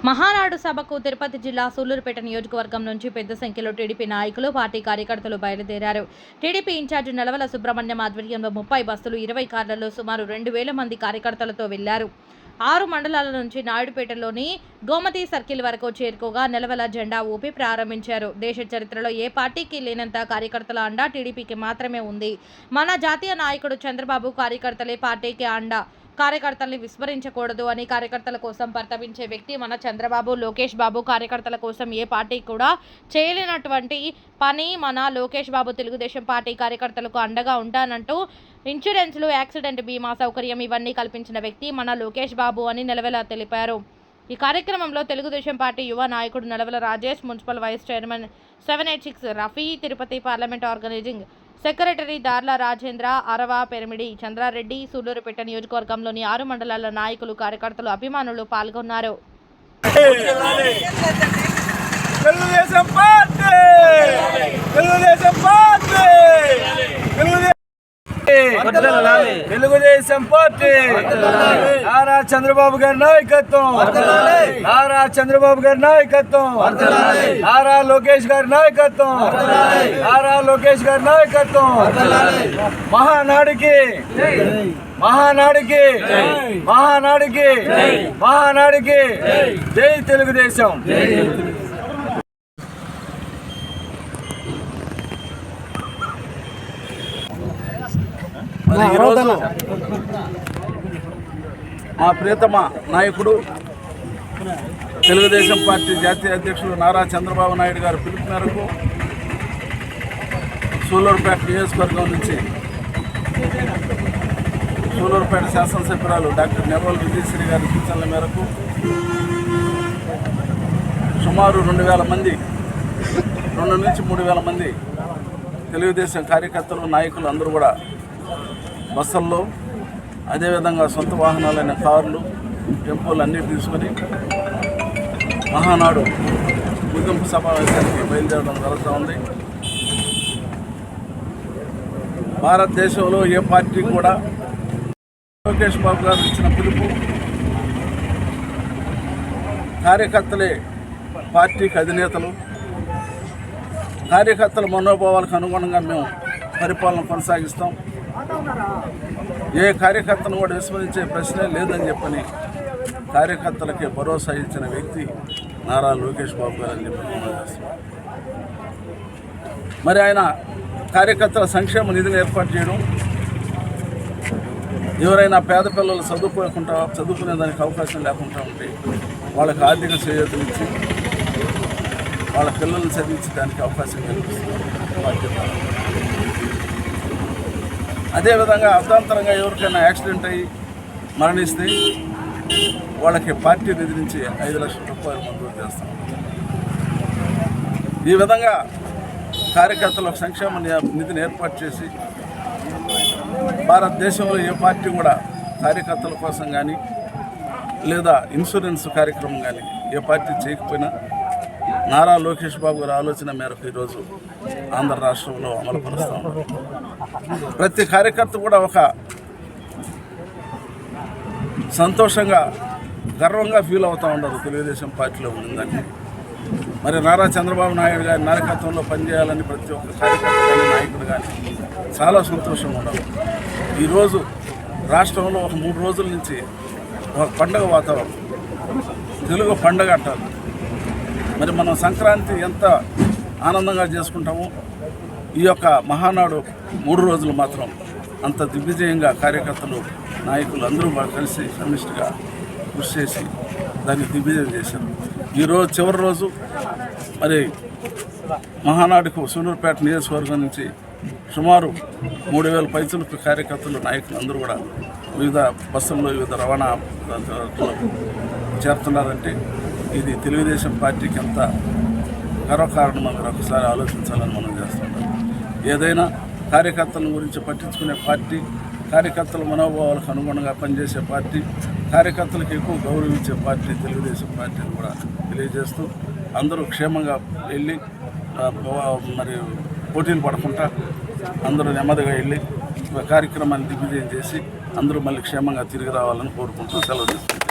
మహానాడు సభకు తిరుపతి జిల్లా సూళ్లూరుపేట నియోజకవర్గం నుంచి పెద్ద సంఖ్యలో టీడీపీ నాయకులు, పార్టీ కార్యకర్తలు బయలుదేరారు. టీడీపీ ఇన్ఛార్జి నెలవల సుబ్రహ్మణ్యం ఆధ్వర్యంలో 30 బస్సులు, 20 కార్లలో సుమారు 2000 మంది కార్యకర్తలతో వెళ్లారు. 6 మండలాల నుంచి నాయుడుపేటలోని గోమతి సర్కిల్ వరకు చేరుకోగా నెలవల జెండా ఊపి ప్రారంభించారు. దేశ చరిత్రలో ఏ పార్టీకి లేనంత కార్యకర్తల అండ టీడీపీకి మాత్రమే ఉంది. మన జాతీయ నాయకుడు చంద్రబాబు కార్యకర్తలే పార్టీకి అండ. కార్యకర్తల్ని విస్మరించకూడదు అని కార్యకర్తల కోసం పరితపించే వ్యక్తి మన చంద్రబాబు. లోకేష్ బాబు కార్యకర్తల కోసం ఏ పార్టీ కూడా చేయలేనటువంటి పని మన లోకేష్ బాబు తెలుగుదేశం పార్టీ కార్యకర్తలకు అండగా ఉంటానంటూ ఇన్సూరెన్స్లు, యాక్సిడెంట్ బీమా సౌకర్యం ఇవన్నీ కల్పించిన వ్యక్తి మన లోకేష్ బాబు అని నెలవెల తెలిపారు. ఈ కార్యక్రమంలో తెలుగుదేశం పార్టీ యువ నాయకుడు Nelavala Rajesh, municipal vice chairman 786 Rafi, Tirupati parliament organising secretary Darla Rajendra, అరవ పెరిమిడి చంద్రారెడ్డి, సూళ్లూరుపేట నియోజకవర్గంలోని 6 మండలాల నాయకులు, కార్యకర్తలు, అభిమానులు పాల్గొన్నారు. తెలుగుదేశం పార్టీ నారా చంద్రబాబు గారి నాయకత్వం, నారా చంద్రబాబు గారి నాయకత్వం, నారా లోకేష్ గారి నాయకత్వం, నారా లోకేష్ గారి నాయకత్వం. మహానాడికి మహానాడికి మహానాడికి మహానాడికి జై తెలుగుదేశం. మా ప్రియతమ నాయకుడు తెలుగుదేశం పార్టీ జాతీయ అధ్యక్షులు నారా చంద్రబాబు నాయుడు గారి పిలుపు మేరకు సూళ్లూరుపేట నియోజకవర్గం నుంచి సూళ్లూరుపేట శాసనసభ్యురాలు డాక్టర్ నెలవల విజయశ్రీ గారి సూచనల మేరకు సుమారు 2000 మంది, 2 నుంచి 3000 మంది తెలుగుదేశం కార్యకర్తలు, నాయకులు అందరూ కూడా బస్సుల్లో, అదేవిధంగా సొంత వాహనాలైన కార్లు, టెంపోలు అన్నీ తీసుకొని మహానాడు ముగింపు సమావేశానికి బయలుదేరడం జరుగుతూ ఉంది. భారతదేశంలో ఏ పార్టీ కూడా లోకేష్ బాబు గారు ఇచ్చిన పిలుపు, కార్యకర్తలే పార్టీకి అధినేతలు, కార్యకర్తల మనోభావాలకు అనుగుణంగా మేము పరిపాలన కొనసాగిస్తాం, ఏ కార్యకర్తను కూడా విస్మరించే ప్రశ్నే లేదని చెప్పని కార్యకర్తలకి భరోసా ఇచ్చిన వ్యక్తి నారా లోకేష్ బాబు గారు అని చెప్పి చేస్తున్నాం. మరి ఆయన కార్యకర్తల సంక్షేమ నిధిని ఏర్పాటు చేయడం, ఎవరైనా పేద పిల్లలు చదువుకునేదానికి అవకాశం లేకుండా ఉంటే వాళ్ళకి ఆర్థిక చేయూతనిచ్చి వాళ్ళ పిల్లల్ని చదివించడానికి అవకాశం కల్పిస్తున్నారు. అదేవిధంగా అర్ధాంతరంగా ఎవరికైనా యాక్సిడెంట్ అయ్యి మరణిస్తే వాళ్ళకి పార్టీ నిధి నుంచి 5 లక్షల రూపాయలు మంజూరు చేస్తాం. ఈ విధంగా కార్యకర్తలకు సంక్షేమ నిధిని ఏర్పాటు చేసి భారతదేశంలో ఏ పార్టీ కూడా కార్యకర్తల కోసం కానీ లేదా ఇన్సూరెన్స్ కార్యక్రమం కానీ ఏ పార్టీ చేయకపోయినా నారా లోకేష్ బాబు గారి ఆలోచన మేరకు ఈరోజు ఆంధ్ర రాష్ట్రంలో అమలుపరుస్తూ ఉన్నారు. ప్రతి కార్యకర్త కూడా ఒక సంతోషంగా, గర్వంగా ఫీల్ అవుతూ ఉన్నారు తెలుగుదేశం పార్టీలో ఉందని. మరి నారా చంద్రబాబు నాయుడు గారి నాయకత్వంలో పనిచేయాలని ప్రతి ఒక్క కార్యకర్త కానీ, నాయకుడు కానీ చాలా సంతోషంగా ఉన్నారు. ఈరోజు రాష్ట్రంలో ఒక 3 రోజుల నుంచి ఒక పండగ వాతావరణం, తెలుగు పండగ అంటారు. మరి మనం సంక్రాంతి ఎంత ఆనందంగా చేసుకుంటామో ఈ యొక్క మహానాడు 3 రోజులు మాత్రం అంత దిగ్విజయంగా కార్యకర్తలు, నాయకులు అందరూ కలిసి సమిష్టిగా కృషి చేసి దాన్ని దిగ్విజయం చేశారు. ఈరోజు చివరి రోజు మరి మహానాడుకు సూళ్లూరుపేట నియోజకవర్గం నుంచి సుమారు 3000 పైసలకు కార్యకర్తలు, నాయకులు అందరూ కూడా వివిధ బస్సుల్లో, వివిధ రవాణా చేరుతున్నారంటే ఇది తెలుగుదేశం పార్టీకి ఎంత గర్వకారణం మీరు ఒకసారి ఆలోచించాలని మనం చేస్తున్నాం. ఏదైనా కార్యకర్తల గురించి పట్టించుకునే పార్టీ, కార్యకర్తల మనోభావాలకు అనుగుణంగా పనిచేసే పార్టీ, కార్యకర్తలకు ఎక్కువ గౌరవించే పార్టీ తెలుగుదేశం పార్టీని కూడా తెలియజేస్తూ అందరూ క్షేమంగా వెళ్ళి మరి పోటీలు పడకుండా అందరూ నెమ్మదిగా వెళ్ళి కార్యక్రమాన్ని దిగ్విజయం చేసి అందరూ మళ్ళీ క్షేమంగా తిరిగి రావాలని కోరుకుంటూ సెలవు తీసుకుంటాం.